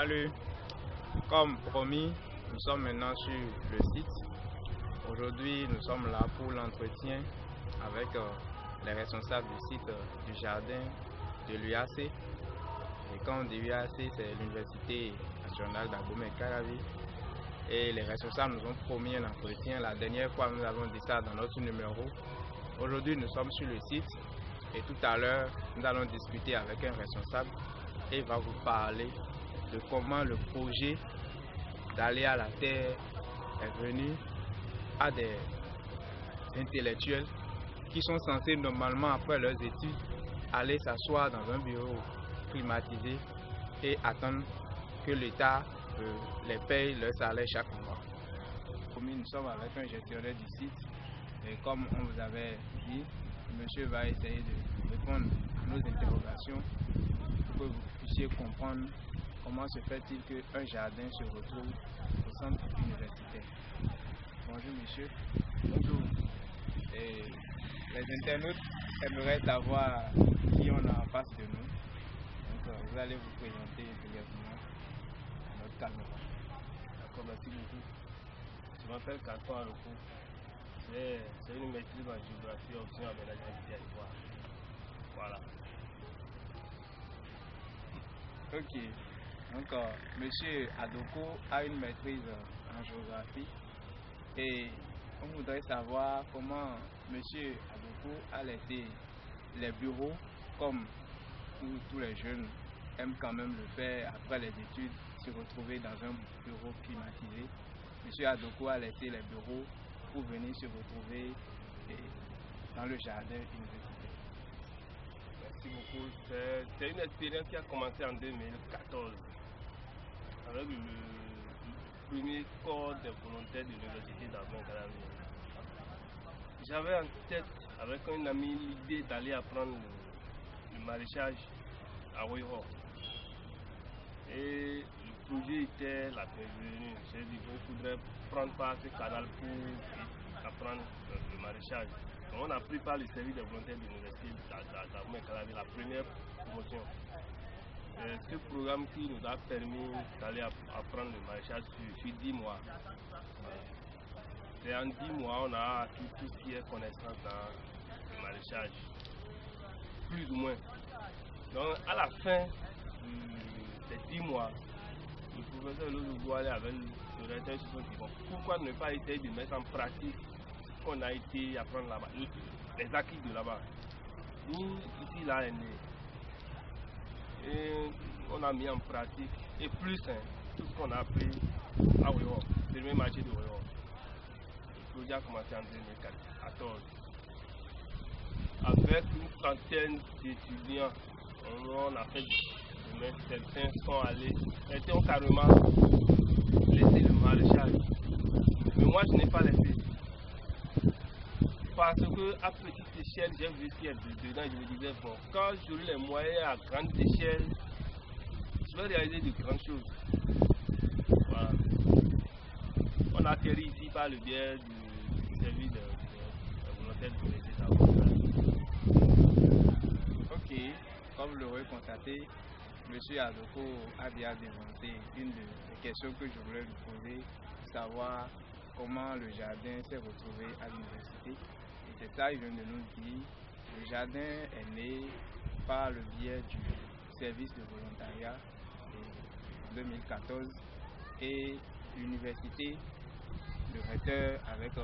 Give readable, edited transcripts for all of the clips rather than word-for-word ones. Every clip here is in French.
Salut, comme promis, nous sommes maintenant sur le site. Aujourd'hui, nous sommes là pour l'entretien avec les responsables du site du jardin de l'UAC. Et quand on dit UAC, c'est l'Université nationale d'Abomey-Calavi. Et les responsables nous ont promis un entretien. La dernière fois, nous avons dit ça dans notre numéro. Aujourd'hui, nous sommes sur le site et tout à l'heure, nous allons discuter avec un responsable et il va vous parler de comment le projet d'aller à la terre est venu à des intellectuels qui sont censés normalement après leurs études aller s'asseoir dans un bureau climatisé et attendre que l'État les paye leur salaire chaque mois. Nous sommes avec un gestionnaire du site et comme on vous avait dit, le monsieur va essayer de répondre à nos interrogations pour que vous puissiez comprendre comment se fait-il qu'un jardin se retrouve au centre universitaire. Bonjour monsieur. Bonjour. Et les internautes aimeraient savoir qui on a en face de nous. Donc vous allez vous présenter brièvement à notre caméra. D'accord, merci beaucoup. Je m'appelle Carton Aroko. C'est une maîtrise en géographie et option aménagement du territoire. Voilà. Ok. Donc, monsieur Adoko a une maîtrise en géographie et on voudrait savoir comment monsieur Adoko a laissé les bureaux, comme tous les jeunes aiment quand même le faire après les études, se retrouver dans un bureau climatisé. Monsieur Adoko a laissé les bureaux pour venir se retrouver dans le jardin universitaire. Merci beaucoup. C'est une expérience qui a commencé en 2014 avec le premier corps des volontaires de l'université d'Abomey-Calavi. J'avais en tête avec un ami l'idée d'aller apprendre le maraîchage à Ouiho. Et le projet était la bienvenue. J'ai dit qu'il faudrait prendre part à ce canal pour apprendre le maraîchage. Donc on a pris part le service des volontaires de l'université d'Abomey-Calavi, la première promotion. C'est ce programme qui nous a permis d'aller apprendre le maraîchage sur 10 mois. Et en 10 mois, on a acquis tout ce qui est connaissance dans le maraîchage, plus ou moins. Donc à la fin des 10 mois, le professeur Lozogo allait avec le recteur sur son bon, pourquoi ne pas essayer de mettre en pratique ce qu'on a été apprendre là-bas, les acquis de là-bas. Nous, ici, là, est né. Et on a mis en pratique, et plus tout ce qu'on a appris à Ouiho, le premier marché de Ouiho. Le projet a commencé en 2014. Avec une centaine d'étudiants, on a fait certains sont allés, certains ont carrément laissé le maraîchage. Mais moi je n'ai pas laissé. Parce que à petite échelle, j'ai vu ce qu'il y a dedans et je me disais, bon, quand j'aurai les moyens à grande échelle, je vais réaliser de grandes choses. Voilà. On a atterri ici par le biais du service de volontaires de l'université. Ok, comme vous l'aurez constaté, M. Adoko a bien démontré une des questions que je voulais lui poser, savoir comment le jardin s'est retrouvé à l'université. Et c'est ça, il vient de nous dire. Le jardin est né par le biais du service de volontariat en 2014 et l'université, le recteur avec M.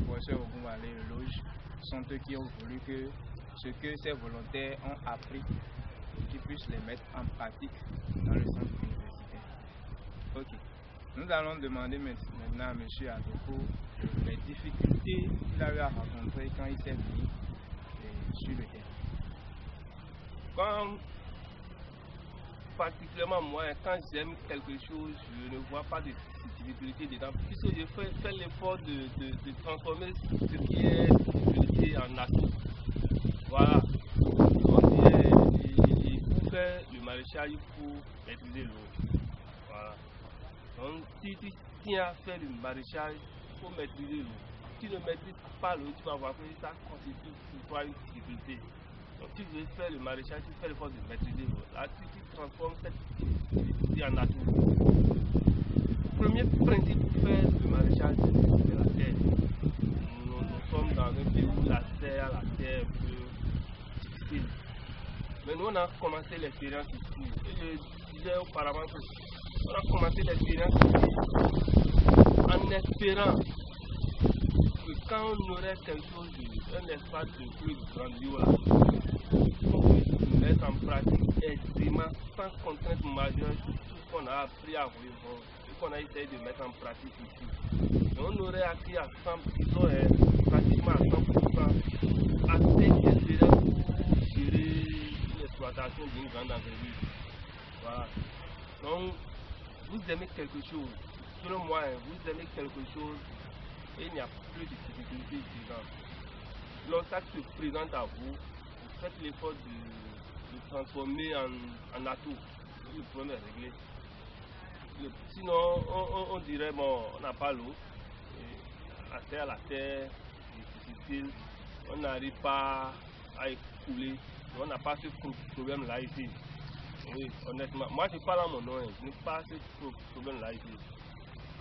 professeur Ogunwale Leloge sont eux qui ont voulu que ce que ces volontaires ont appris, qu'ils puissent les mettre en pratique dans le centre universitaire. Ok. Nous allons demander maintenant à M. Adoko les difficultés qu'il a eu à rencontrer quand il s'est mis sur le terrain. Comme particulièrement moi, quand j'aime quelque chose, je ne vois pas de difficulté dedans, puisque je fais l'effort de transformer ce qui est difficulté en atout. Voilà. Il faut faire le maraîchage pour maîtriser l'eau. Voilà. Donc si tu tiens à faire le maraîchage, il faut maîtriser l'eau. Si tu ne maîtrises pas l'eau, tu vas voir que ça constitue pour toi une difficulté. Donc tu veux faire le maraîchage, tu fais l'effort de maîtriser l'eau. Là, tu transformes cette difficulté en atout. Le premier principe pour faire le maraîchage, c'est la terre. Nous sommes dans un pays où la terre est un peu difficile. Mais nous, on a commencé l'expérience ici. Et je disais auparavant que on a commencé l'expérience ici en espérant que quand on aurait quelque chose, un espace de plus grandiose, on puisse mettre en pratique aisément, sans contrainte majeure, tout ce qu'on a appris à Horizon, ce qu'on a essayé de mettre en pratique ici. Et on aurait acquis à 100%, pratiquement à 100%, assez d'expérience pour gérer l'exploitation d'une grande envergure. Voilà. Donc, vous aimez quelque chose, selon moi, vous aimez quelque chose et il n'y a plus de difficultés dedans. L'obstacle se présente à vous, vous faites l'effort de transformer en atout. Le problème est réglé. Sinon, on dirait, bon, on n'a pas l'eau, la terre est difficile, on n'arrive pas à écouler, on n'a pas ce problème-là ici. Oui, honnêtement, moi je parle en mon nom, je n'ai pas ce problème-là ici.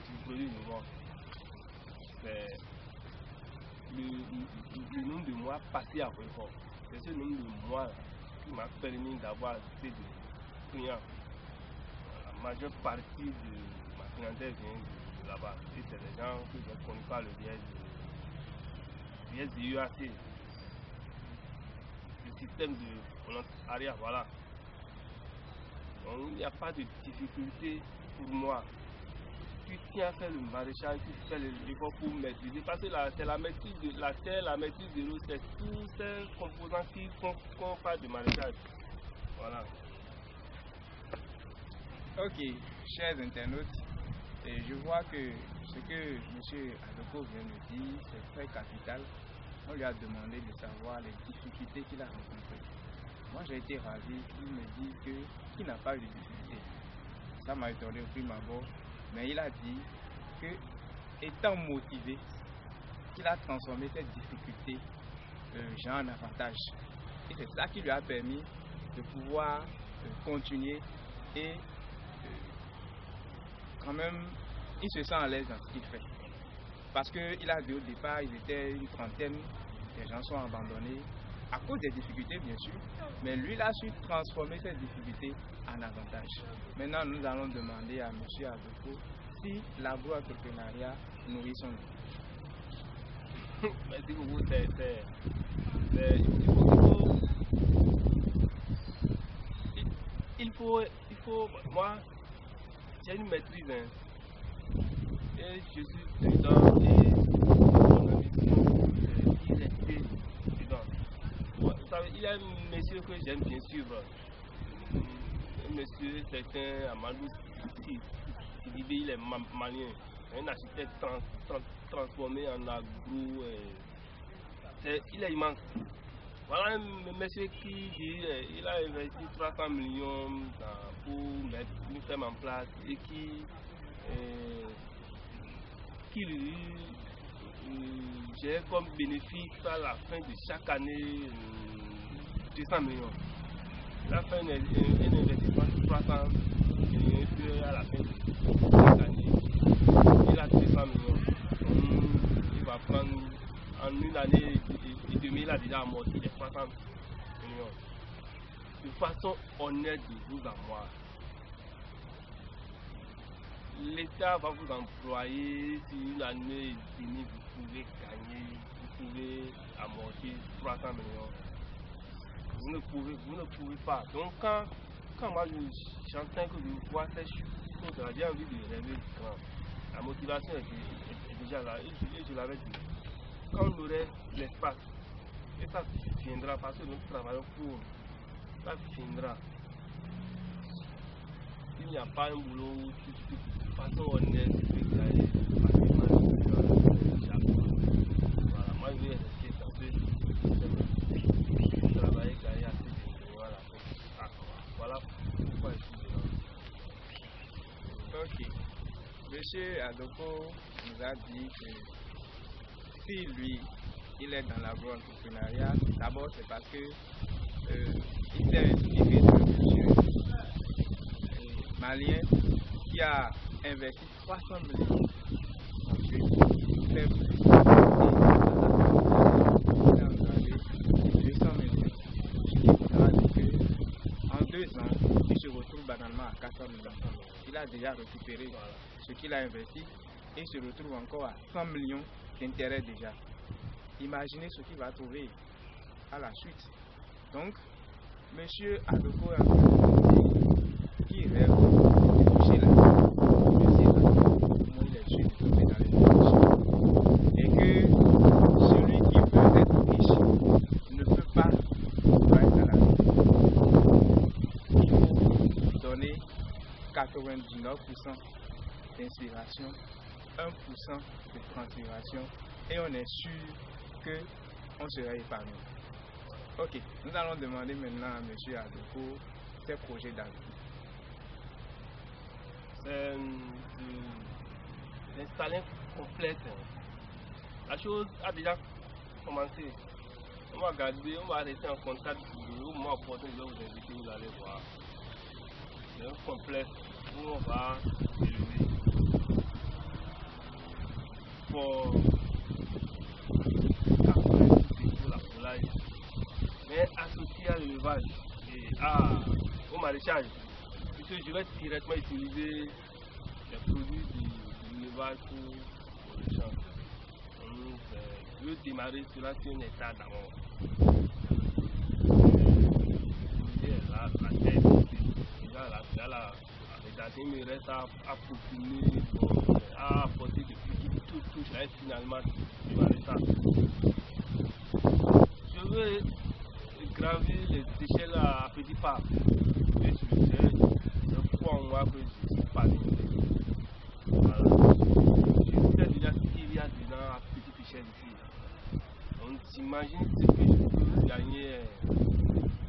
Je produis le vent. C'est le nombre de mois passé à Réfort. C'est ce nombre de mois qui m'a permis d'avoir assez de clients. La majeure partie de ma clientèle vient de là-bas. Et c'est des gens que je ne connais pas le biais de UAC. Le système de volontariat, voilà. Donc il n'y a pas de difficulté pour moi. Tu tiens à faire le maraîchage, tu fais l'effort pour maîtriser. Parce que c'est la maîtrise de la terre, la maîtrise de l'eau, c'est tous ces composants qui font qu'on parle de maraîchage. Voilà. Ok, chers internautes, je vois que ce que M. Adoko vient de dire, c'est très capital. On lui a demandé de savoir les difficultés qu'il a rencontrées. Moi, j'ai été ravi. Il me dit qu'il n'a pas eu de difficultés. Ça m'a étonné au prime abord. Mais il a dit que, étant motivé, qu'il a transformé cette difficulté en avantage. Et c'est ça qui lui a permis de pouvoir continuer et quand même, il se sent à l'aise dans ce qu'il fait. Parce qu'il a dit au départ, ils étaient une trentaine, les gens sont abandonnés à cause des difficultés bien sûr, mais lui il a su transformer cette difficulté en avantage. Maintenant, nous allons demander à M. Adoko si l'agro-entrepreneuriat nourrit son Merci beaucoup. Il faut, moi, j'ai une maîtrise, hein, et je suis dedans et mon ambition c'est d'y rester dedans. Vous savez, il y a un monsieur que j'aime bien suivre, un monsieur certain Amadou Sidibé, il est malien, un architecte transformé en agro, il est immense. Voilà un monsieur qui dit il a investi 300 millions pour mettre une ferme en place et qui gère comme bénéfice à la fin de chaque année 200 millions. Il a fait un investissement de 300 millions et à la fin de chaque année, il a 200 millions. Donc, il va prendre en une année et demie, il a déjà amorti les 300 millions. De façon honnête de vous à moi, l'État va vous employer sur une année et demie, vous pouvez gagner, vous pouvez amortir 300 millions. Vous ne pouvez pas. Donc quand moi j'entends que je vois ces choses-là, j'ai envie de rêver grand. La motivation est déjà là. Et je l'avais dit. Quand on aurait l'espace, et ça viendra parce que nous travaillons pour, ça viendra. Il n'y a pas un boulot où tu de façon honnête, tu peux gagner facilement chaque mois. Voilà, moi je vais rester dans ce travailler, gagner assez de euros à la fin. Voilà pourquoi je suis dedans. Ok. Monsieur Adoko nous a dit que si lui, il est dans l'agro-entrepreneuriat, d'abord c'est parce que il est expliqué de monsieur malien qui a investi 300 millions. Ensuite, il fait plus. Il a engagé 200 millions. Ce qui voudra dire qu'en 2 ans, il se retrouve banalement à 400 millions. Il a déjà récupéré ce qu'il a investi et se retrouve encore à 100 millions d'intérêts déjà. Imaginez ce qu'il va trouver à la suite. Donc, monsieur Adoko est un qui rêve de toucher la vie. Monsieur Adoko, comment il est sûr de tomber dans les conditions. Et que celui qui veut être riche ne peut pas être à la vie. Il faut donner 99% d'inspiration, 1% de transpiration et on est sûr qu'on sera épanoui. Ok, nous allons demander maintenant à M. Adoko ses projets d'avenir. C'est d'installer complète. La chose a déjà commencé. On va garder, on va rester en contact. Au moment opportun, je vais vous inviter, vous allez voir. C'est un complexe où on va élever pour la poulaille, mais associé à l'élevage et au maraîchage. Puisque je vais directement utiliser les produits de l'élevage pour le champ. Donc, je veux démarrer cela sur un état d'abord. La terre, il me reste à peaufiner, à apporter des petites touches et finalement du maraîchage. Je veux gravir les échelles à petits pas. Et je crois en moi que je suis pas limité. Voilà. Je sais déjà ce qu'il y a dedans à petite échelle ici. On s'imagine ce que je peux gagner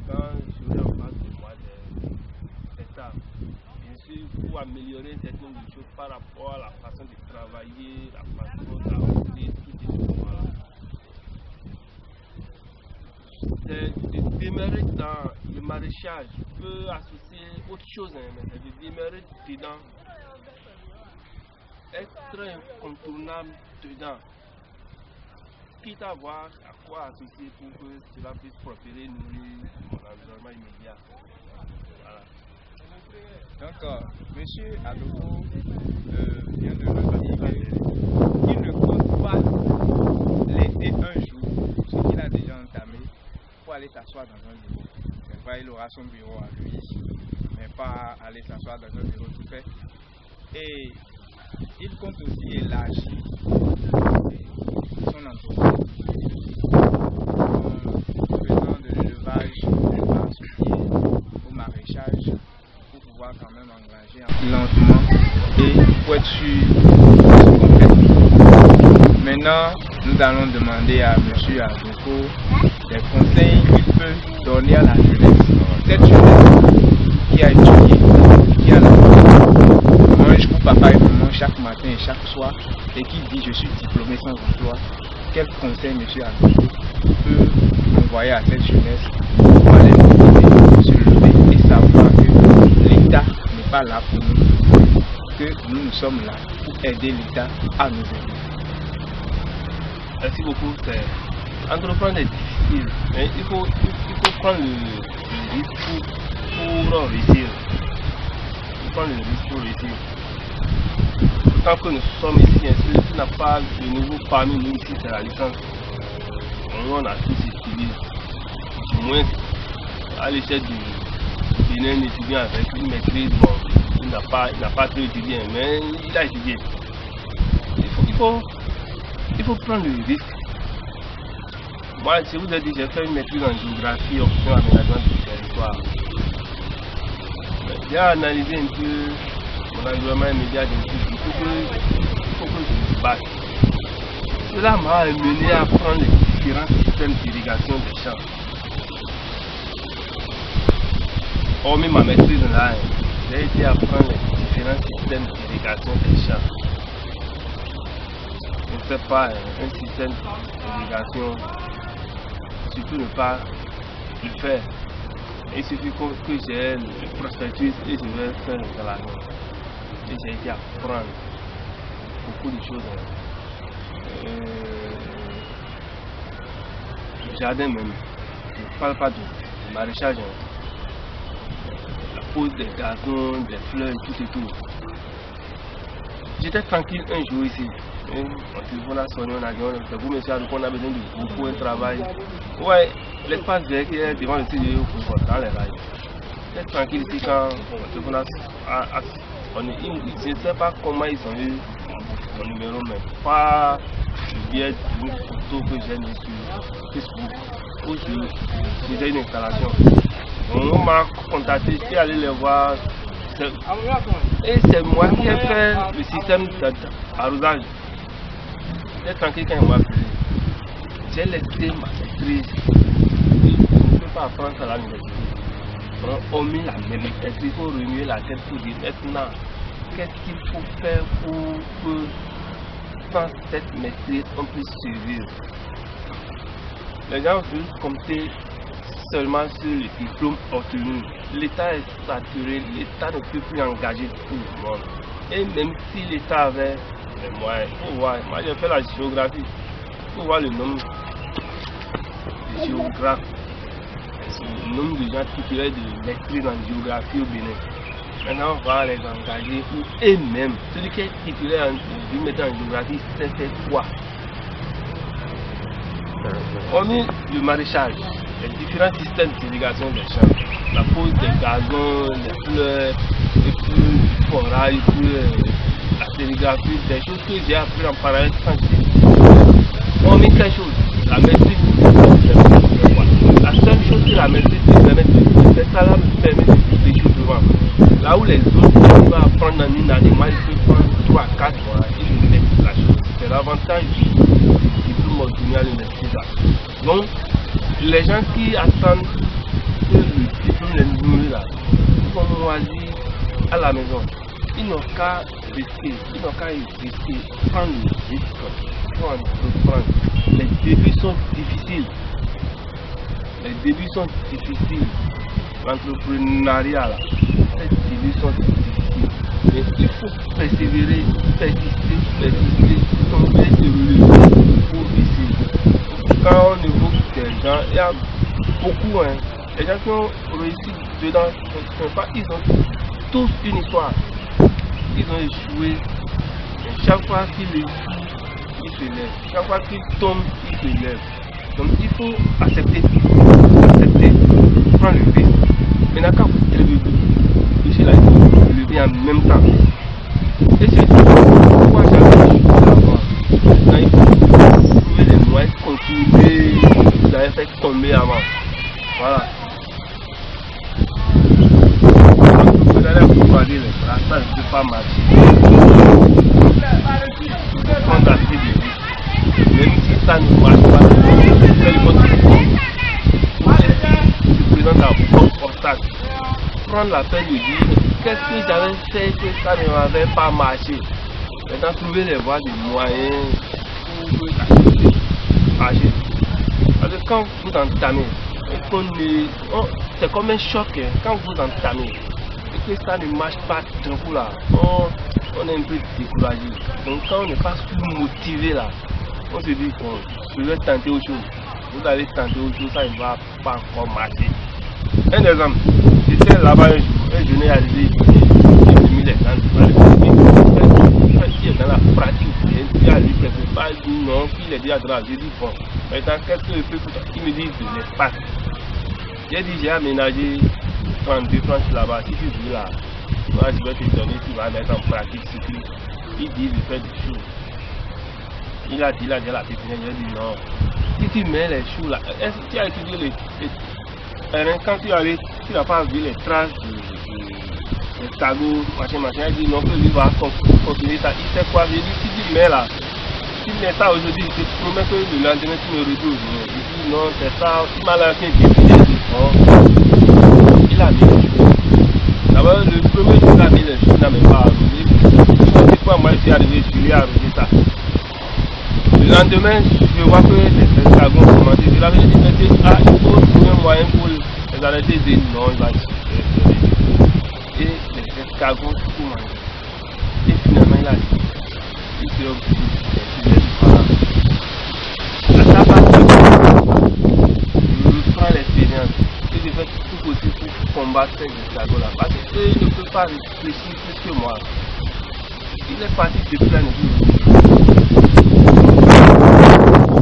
quand j'aurai en face de moi des étapes. Bien sûr, pour améliorer certaines choses par rapport à la façon de travailler, la façon d'avancer, tout ce voilà. C'est de démarrer dans le maraîchage. Je peux associer autre chose, mais c'est de démarrer dedans. Être incontournable dedans. Quitte à voir à quoi associer pour que cela puisse prospérer, nourrir mon environnement immédiat. Voilà. Donc, M. Adoko vient de nous dire qu'il ne compte pas laisser un jour ce qu'il a déjà entamé pour aller s'asseoir dans un bureau. C'est vrai, il aura son bureau à lui, mais pas aller s'asseoir dans un bureau tout fait. Et il compte aussi élargir son entreprise. Faisant de l'élevage, au maraîchage, pour pouvoir quand même engager lentement et pour être sûr qu'on fait. Maintenant, nous allons demander à M. Adoko des conseils qu'il peut donner à la jeunesse. Cette jeunesse qui a étudié, qui a la mange pour papa et maman chaque matin et chaque soir et qui dit je suis diplômé sans emploi. Quel conseil M. Adoko peut envoyer à cette jeunesse pour aller se lever et savoir que l'État n'est pas là pour nous, que nous sommes là pour aider l'État à nous aider. Merci beaucoup. Entreprendre est difficile, mais il faut prendre le risque pour réussir. Il faut prendre le risque pour réussir. Tant que nous sommes ici, celui qui n'a pas de nouveau parmi nous ici, c'est la licence. On a tous étudié. Au moins, à l'échelle du Bénin, étudiant avec une maîtrise, bon, il n'a pas trop étudié, mais il a étudié. Il faut prendre le risque. Moi, je vous ai dit, j'ai fait une maîtrise en géographie, option aménagement du territoire. J'ai analysé un peu mon environnement immédiat, il faut que je me batte. Cela m'a amené à prendre les différents systèmes d'irrigation des champs. Hormis ma maîtrise là, j'ai été à prendre les différents systèmes d'irrigation des champs. Je ne sais pas, un système d'irrigation, surtout ne pas le faire. Il suffit que j'ai le prospectus et je vais faire l'installation. Et j'ai été apprendre beaucoup de choses. Le jardin même, je ne parle pas du maraîchage. La pose des gazons, des fleurs, tout et tout. J'étais tranquille un jour ici. Mon téléphone a sonné, on a dit, c'est vous monsieur, on a besoin de vous pour un travail. Ouais, l'espace vert qui est devant le studio dans les rails. J'étais tranquille ici quand mon téléphone a sonné. Je ne sais pas comment ils ont eu mon numéro, mais pas le biais d'une photo que j'ai mise sur Facebook où je faisais une installation. On m'a contacté, je suis allé les voir. Et c'est moi qui ai fait le système d'arrosage. J'étais tranquille quand ils m'ont appelé. J'ai laissé ma maîtrise. Je ne peux pas apprendre ça à l'université. On met la maîtrise, il faut remuer la tête pour dire maintenant qu'est-ce qu'il faut faire pour que sans cette maîtrise on puisse survivre. Les gens veulent compter seulement sur le diplôme obtenu. L'État est saturé, l'État ne peut plus engager tout le monde. Et même si l'État avait les moyens, il faut voir, moi j'ai fait la géographie, il faut voir le nombre de géographes, le nombre de gens titulaires de maîtrise en géographie au Bénin. Maintenant on va les engager ou eux-mêmes, celui qui est titulaire du maîtrise en géographie, c'est fait quoi? On met le maraîchage, les différents systèmes d'irrigation des champs, la pose des gazons, les fleurs, et puis le forage, et puis la sérigraphie, des choses que j'ai appris en parallèle quand j'étais. On met quelque chose, la maîtrise, la seule chose que la maîtrise me permet de faire, ça là me permet de faire des choses devant. Là où les autres peuvent apprendre en une année, moi je peux prendre 3 à 4 mois et je fais la chose. C'est l'avantage du diplôme obtenu à l'université. Donc, les gens qui attendent que le diplôme les nourrit là, ils vont moisir à la maison. Ils n'ont qu'à risquer, prendre le risque pour entreprendre. Les débuts sont difficiles. L'entrepreneuriat là, les débuts sont difficiles. Mais il faut persévérer, persister, tomber sur le pour réussir. Quand on évoque des gens, il y a beaucoup, les gens qui ont réussi dedans, ils ont tous une histoire. Ils ont échoué. Chaque fois qu'ils réussissent, ils se lèvent. Chaque fois qu'ils tombent, ils se lèvent. Donc il faut accepter, prendre le risque. Maintenant quand vous levez là, il faut vous lever en même temps. Et c'est pourquoi j'avais échoué avant. Maintenant il faut trouver les moyens de continuer, vous avez fait tomber avant. Voilà. Vous allez vous croiser les bras, ça ne peut pas marcher. Il faut prendre assez de risques. Même si ça ne marche pas, c'est votre effort. Vous se présente à votre obstacle. Prendre la peine de dire qu'est-ce que j'avais fait que ça ne m'avait pas marché. Maintenant, trouver les voies de moyens pour que la chose marche. Parce que quand vous entamez, c'est comme un choc. Quand vous entamez et que ça ne marche pas d'un coup là, on est un peu découragé. Donc quand on n'est pas motivé là, on se dit bon, je vais tenter autre chose. Vous allez tenter autre chose, ça ne va pas encore marcher. Un exemple, j'étais là-bas un jour, je n'ai arrivé, j'ai mis les dents, il est dans la pratique, il a dit quelque part, il dit non, il est déjà grave, j'ai dit bon, maintenant qu'est-ce que je peux faire? Il me dit de l'espace. J'ai dit j'ai aménagé 32 francs là-bas, si tu veux là, moi je vais te donner, tu vas mettre en pratique ce que il dit de faire des choses. Il a dit là, j'ai la pépinière, j'ai dit non. Si tu mets les choux là, est-ce que tu as étudié les quand tu n'as pas vu les traces de tagots, machin, il dit non, que lui va continuer ça. Il sait quoi, il dit si tu mets là, si tu mets ça aujourd'hui, je te promets que le lendemain tu me retrouves. Il dit non, c'est ça, il m'a lancé un défi. Il a mis les choux. D'abord, le premier jour, il a mis les choux, il n'a même pas arrosé. Pourquoi moi je suis arrivé, je lui ai arrosé ça. Le lendemain, je vois que les dragons commencent. Je l'avais dit, il faut trouver un moyen pour les Vous allez dire non, il va et les escargots tout manger. Et finalement, il a dit, il s'est obligé de à sa part, je prends l'expérience et je fais tout possible pour combattre ces escargots-là. Parce qu'il ne peut pas réfléchir plus que moi. Il est parti depuis l'année.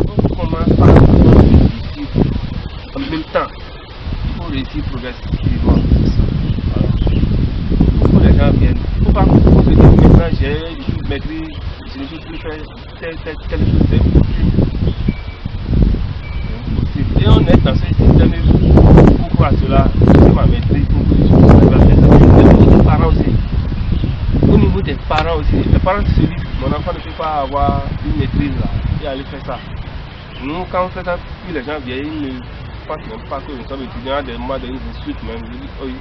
On commence par réussir en même temps. Il faut réussir progressivement. Beaucoup de gens viennent. Il ne faut pas se dire maintenant je maîtrise, je ne peux plus faire telle chose, c'est impossible. Et on est dans ce système beaucoup à cela, c'est ma maîtrise, beaucoup de choses qui va faire ça. Les parents aussi. Au niveau des parents aussi, les parents se disent mon enfant ne peut pas avoir une maîtrise là et aller faire ça. Nous, quand on fait ça, puis les gens viennent, ils ne pensent même pas que nous sommes étudiants, des mois de suite même. Je dis, oui.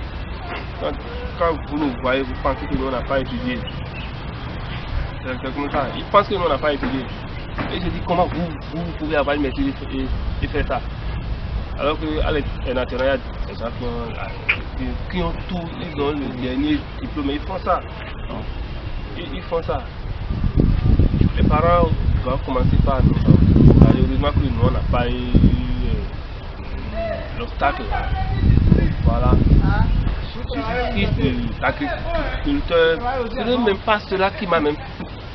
Quand vous nous voyez, vous pensez que nous n'avons pas étudié. C'est comme ça. Ils pensent que nous n'avons pas étudié. Et je dis, comment vous pouvez avoir une maîtrise et faire ça? Alors qu'à l'intérieur, il y a des gens qui ont tout, ils ont le dernier diplôme, ils font ça. Ils font ça. Les parents doivent commencer par nous. Malheureusement que nous, on n'a pas eu l'obstacle. Voilà. Je suis fils d'agriculteur. Ce n'est même pas cela qui m'a même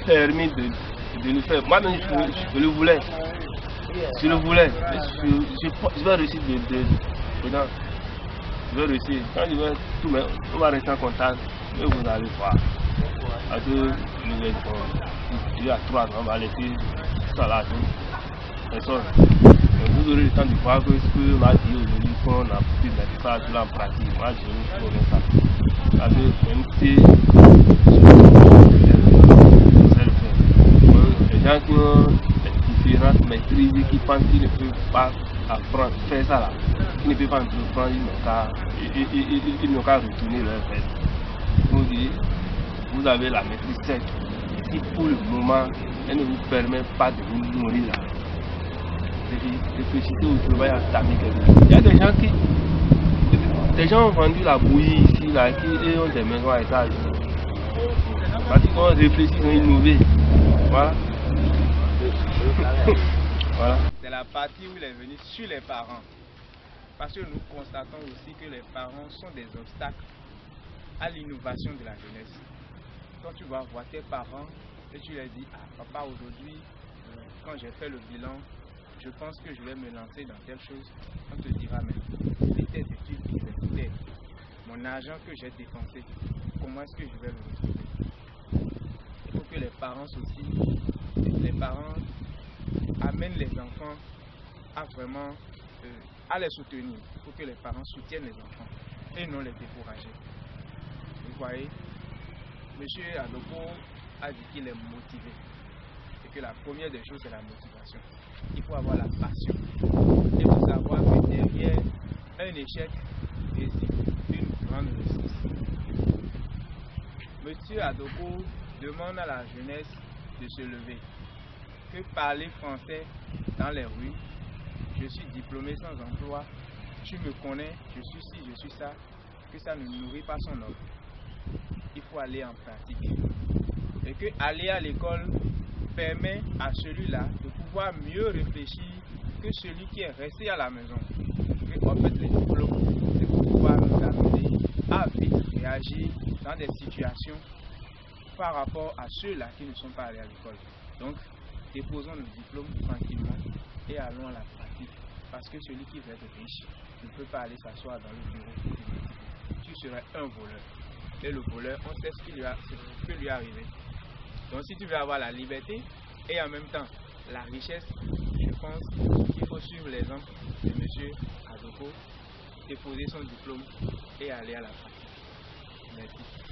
permis de le faire. Moi-même, je le voulais. Je le voulais. Je vais réussir dedans. Je vais réussir. Quand je vais tout mettre, on va rester en contact. Et vous allez voir. Parce que il y a 3 ans, on va laisser ça là. Personne. Vous aurez le temps de voir que ce qu'on a dit aujourd'hui, qu'on a pu mettre ça en pratique. Moi, je vais vous ça. Parce que même si les gens qui ont différentes maîtrises et qui pensent qu'ils ne peuvent pas apprendre, faire ça là, qui ne peuvent pas entreprendre, ils n'ont qu'à retourner leur fait. Vous dites, vous avez la maîtrise certes, si pour le moment, elle ne vous permet pas de vous nourrir là. Réfléchissez au travail entamé quelque chose. Il y a des gens ont vendu la bouillie ici, là, qui ont des maisons à étage. Parce qu'ils ont réfléchi, ils ont innové. Voilà. Voilà. C'est la partie où il est venu sur les parents. Parce que nous constatons aussi que les parents sont des obstacles à l'innovation de la jeunesse. Quand tu vas voir tes parents et tu leur dis, ah papa, aujourd'hui, quand j'ai fait le bilan, je pense que je vais me lancer dans telle chose, on te dira, mais c'est tes études universitaires, mon argent que j'ai dépensé, comment est-ce que je vais le retrouver? Il faut que les parents aussi, les parents amènent les enfants à vraiment à les soutenir. Il faut que les parents soutiennent les enfants et non les décourager. Vous voyez, M. Adoko a dit qu'il est motivé et que la première des choses c'est la motivation. Il faut avoir la passion. Il faut savoir que derrière un échec réside une grande réussite. Monsieur Adoko demande à la jeunesse de se lever. Que parler français dans les rues, je suis diplômé sans emploi, tu me connais, je suis ci, je suis ça, que ça ne nourrit pas son homme. Il faut aller en pratique. Et que aller à l'école permet à celui-là de pouvoir mieux réfléchir que celui qui est resté à la maison. Et en fait, les diplômes, c'est pour pouvoir nous amener à vite réagir dans des situations par rapport à ceux-là qui ne sont pas allés à l'école. Donc, déposons nos diplômes tranquillement et allons à la pratique. Parce que celui qui veut être riche ne peut pas aller s'asseoir dans le bureau. Tu serais un voleur. Et le voleur, on sait ce qui peut lui arriver. Donc si tu veux avoir la liberté et en même temps la richesse, je pense qu'il faut suivre l'exemple de M. Adoko, déposer son diplôme et aller à la pratique. Merci.